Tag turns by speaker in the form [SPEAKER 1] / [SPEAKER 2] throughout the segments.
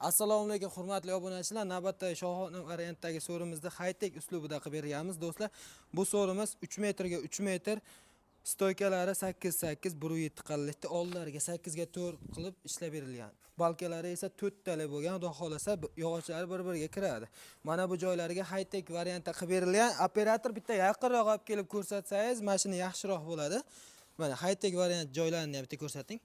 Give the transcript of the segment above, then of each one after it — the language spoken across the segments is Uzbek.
[SPEAKER 1] Assalomu alaykum hurmatli obunachilar. Navbatdagi shohona variantdagi so'rimizda high-tech uslubida qilib berganmiz do'stlar. Bu so'rimiz 3 metrga 3 metr, stoykalari 8-8, 1.7 qalinlikda, oldilariga 8 ga 4 qilib ishlab berilgan. Balkalari esa 4 tali bo'lgan, xudo xolasa yog'ochlari bir-biriga kiradi. Mana bu joylariga high-tech variantda qilib berilgan. Operator bitta yaqinroq olib kelib ko'rsatsangiz, mashina yaxshiroq bo'ladi. Mana high-tech variant joylarini ham bitta ko'rsating.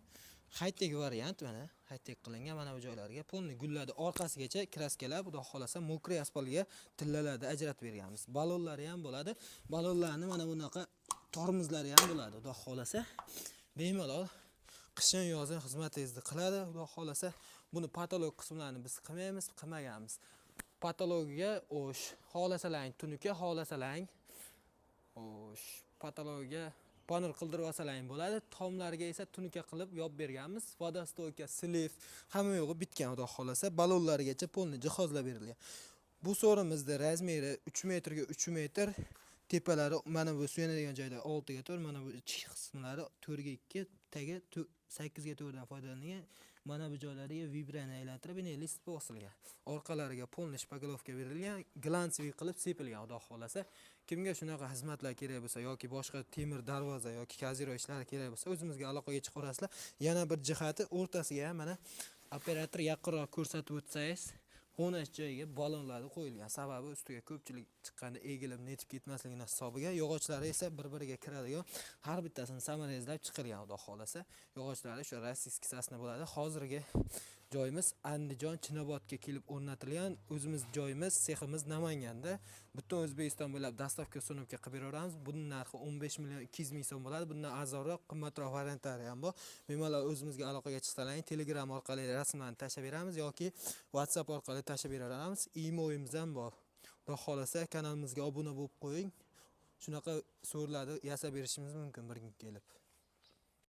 [SPEAKER 1] High-tech variant mana high-tech qilingan mana bu joylarga polni gullarni orqasigacha kraskalar, xudo xolasa mokriy asfaltga tillalarda ajratib berganmiz. Balonlari ham bo'ladi. Balonlarni mana bunaqa tormozlari ham bo'ladi, xudo xolasa. Bemalol qishin yozin xizmatingizni qiladi, xudo xolasa. Buni patolog qismlarini biz qilmaymiz, qilmaganmiz. Patologiya o'sh, xolasalang tunuka, xolasalang o'sh, patologiya panel qildirib olsalang bo'ladi. Tomlariga esa tunuka qilib yopib berganmiz. Vodostoyka, sliv hamma yo'g'i bitgan, xudo xolasa. Balonlarigacha polni jihozlab berilgan. Bu so'rimizda razmeri 3 metrga 3 metr, tepalari mana bu suyanadigan joyda 6 ga 4, mana bu ichki qismlari 4 ga 2, tagi 8 ga 4 dan foydalangan. Mana bu joylariga vibrani aylantirib, list bosilgan. Orqalariga polni shpagolovka berilgan, glansli qilib sepilgan, xudo xolasa. Kimga shunaqa xizmatlar kerak bo'lsa yoki boshqa temir darvoza yoki kaziro ishlari kerak bo'lsa, o'zimizga aloqaga chiqib olasizlar. Yana bir jihati o'rtasiga mana operator yaqinroq ko'rsatib o'tsangiz, qo'nash joyiga balonlarni qo'yilgan. Sababi ustiga ko'pchilik chiqqanda egilib netib ketmasligidan hisobiga, yog'ochlari esa bir-biriga kiradigan, har bittasini samaralizlab chiqilgan, xudo xolasa. Yog'ochlari shu rossiyskiy sasna bo'ladi. Hozirgi joyimiz Andijon, Chinobodga kelib o'rnatilgan. O'zimiz joyimiz, seximiz Namanganda. Butun O'zbekiston bo'ylab dastavka sunuqqa qilib beramiz. Buning narxi 15 million 200 ming so'm bo'ladi. Bundan arzonroq, qimmatroq variantlari ham bor. Bemalol o'zimizga aloqaga chiqsalaring, Telegram orqali rasmlarni tashlab beramiz yoki WhatsApp orqali tashlab beramiz. Imoyimiz ham bor. Xudo xolasa kanalimizga obuna bo'lib qo'ying. Shunaqa so'rlarni yasab berishimiz mumkin bir kun kelib.